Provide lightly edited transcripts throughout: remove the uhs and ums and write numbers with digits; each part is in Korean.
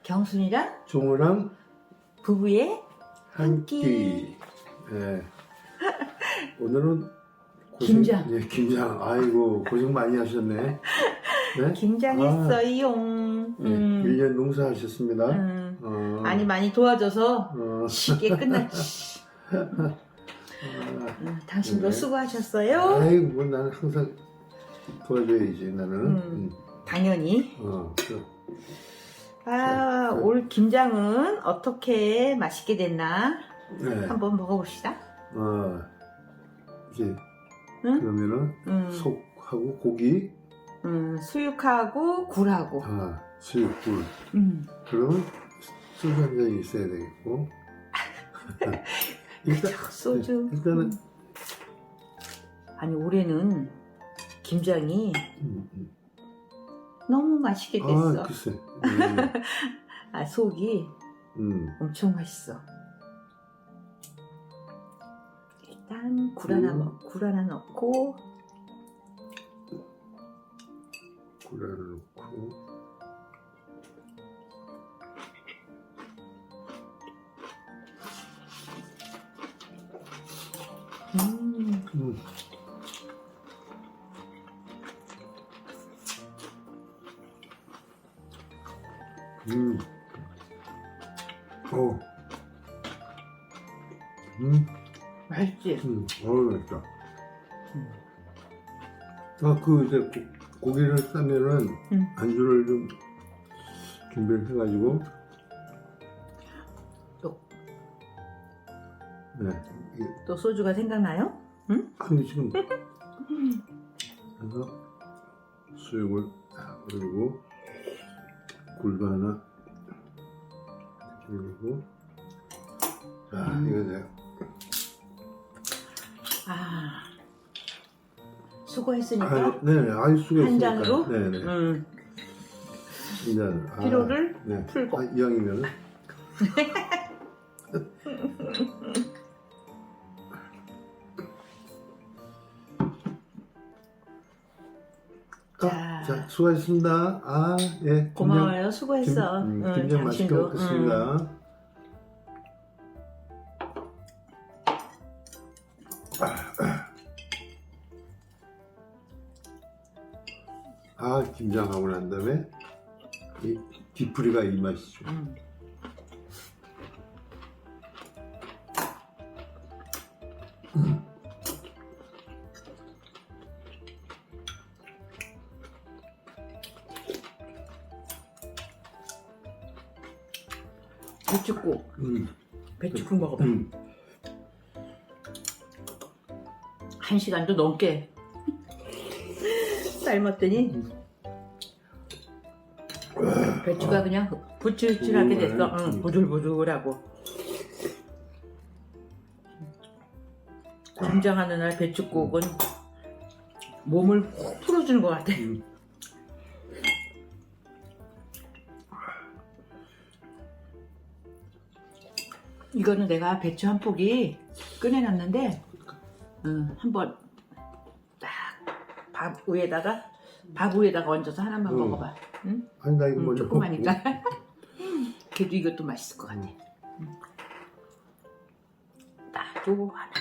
경순이랑 종우랑 부부의 한 끼. 네. 오늘은 김장. 네, 김장. 아이고 고생 많이 하셨네. 네? 김장했어요. 네, 1년 농사하셨습니다. 아니 많이 도와줘서 쉽게 끝났지. 당신도 네. 수고하셨어요. 아이고 뭐 나는 항상 도와줘야지 나는. 당연히. 올 김장은 어떻게 맛있게 됐나 네. 한번 먹어봅시다. 이제 응? 그러면은 속하고 고기, 수육하고 굴하고. 수육, 굴. 그러면 소주 한 잔이 있어야 되겠고. 일단 소주. 일단은 아니 올해는 김장이 너무 맛있게 됐어. 글쎄. 속이 엄청 맛있어. 일단 굴 하나 넣고 굴 하나 넣고 맛있지? 맛있다. 이제 고기를 싸면은 안주를 좀 준비를 해가지고 또 소주가 생각나요? 응? 근데 지금 그래서 수육을 올리고 굴도 하나 올리고 자 이거 돼요. 수고했으니까 네네 수고했으니까 한 잔으로 네네 한 잔 피로를 네. 풀고 이왕이면은 자, 수고하셨습니다. 예. 고마워요. 수고했어. 김장 맛있게 먹겠습니다. 김장하고 난 다음에 이 뒤풀이가 이 맛이죠. 배추국. 배추국 먹어봐. 1시간도 넘게 삶았더니 배추가 그냥 부칠칠하게 됐어. 부들부들하고. 김장하는 날 배추국은 몸을 훅 풀어주는 것 같아. 이거는 내가 배추 한 포기 꺼내놨는데 한번 딱 밥 위에다가 얹어서 하나만 먹어봐. 응? 아니 나 이거 먼저 조그마니까. 그래도 이것도 맛있을 것 같아. 나도 하나.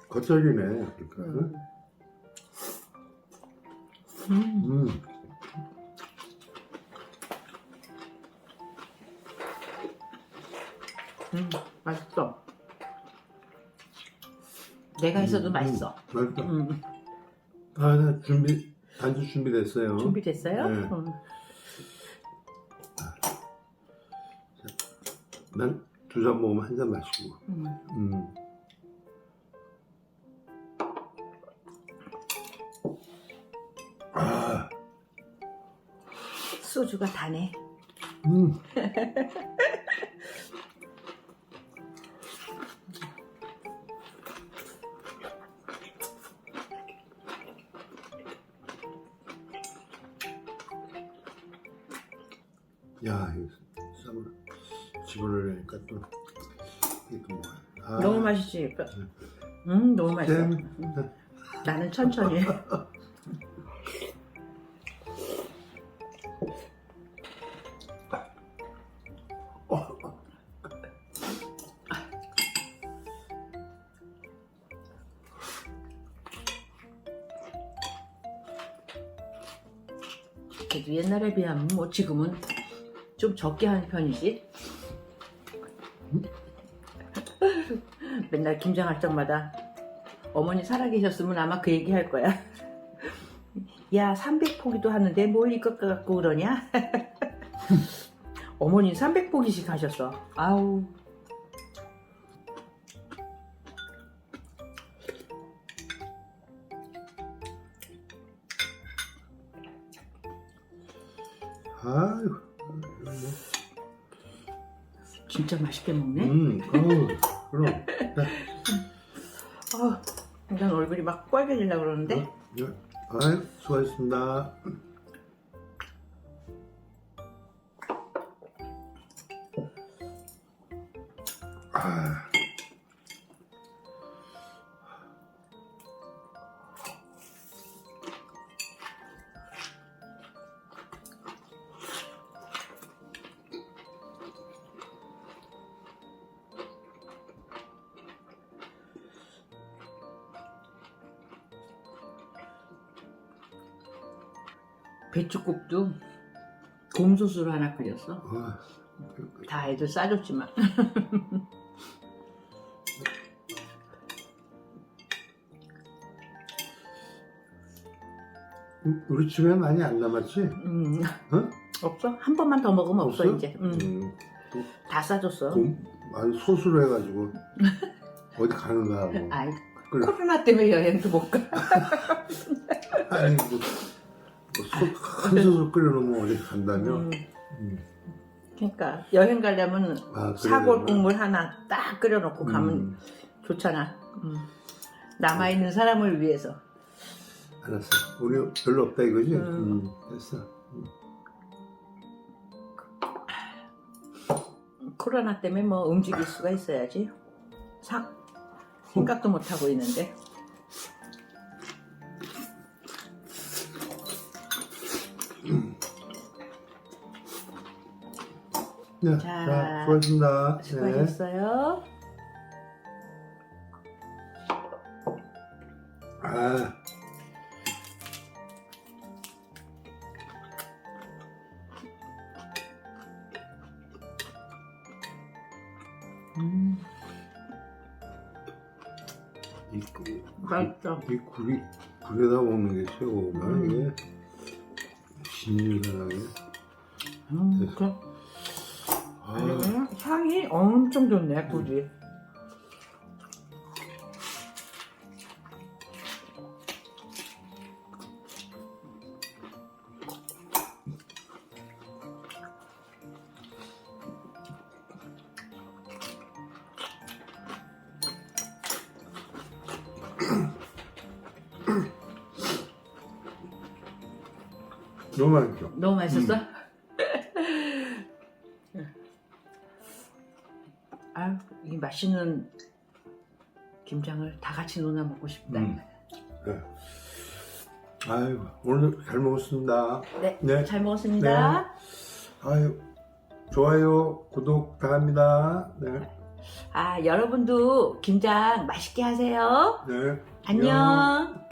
겉절이네. 그러니까. 맛있어. 내가 했어도 맛있어. 맛있다. 아, 나 안주 준비됐어요. 준비됐어요? 네. 난 2잔 먹으면 1잔 마시고. 아, 소주가 다네. 야, 이거 쌈을 집어넣으니까 또 이게 또 뭐야? 아, 너무 맛있지? 너무 맛있어. 나는 천천히. 그래도 옛날에 비하면 뭐 지금은 좀 적게 하는 편이지. 맨날 김장할 때마다 어머니 살아계셨으면 아마 그 얘기 할 거야. 야, 300포기도 하는데 뭘 이것 갖고 그러냐? 어머니 300포기씩 하셨어. 아우. 아유, 진짜 맛있게 먹네. 그럼. 난 얼굴이 막 빨개지려고 그러는데. 아유, 수고하셨습니다. 배추국도 곰소스로 하나 끓였어. 다 애들 싸줬지만. 우리 집에 많이 안 남았지? 어? 없어? 한 번만 더 먹으면 없어, 없어? 이제. 다 싸줬어. 아니 소스로 해가지고 어디 가는가 하고. 아이, 코로나 때문에 여행도 못 가. 아니 큰 소스 끓여놓으면 어디 간다며. 그러니까 여행 가려면 사골 국물 하나 딱 끓여놓고 가면 좋잖아. 남아있는 사람을 위해서. 알았어. 우리 별로 없다 이거지? 됐어. 코로나 때문에 뭐 움직일 수가 있어야지. 생각도 못 하고 있는데. 네, 자, 수고하셨습니다. 수고하셨어요. 맛있어. 이 굴이 굴에다 먹는 게 최고구나. 이게 진실하게. 그래. 아, 향이 엄청 좋네, 굴이. 너무 맛있죠. 너무 맛있었어? 아유, 이 맛있는 김장을 다 같이 논아 먹고 싶다. 네. 아유, 오늘 잘 먹었습니다. 네, 네. 잘 먹었습니다. 아유, 좋아요, 구독 바랍니다. 네. 아, 여러분도 김장 맛있게 하세요. 네. 안녕.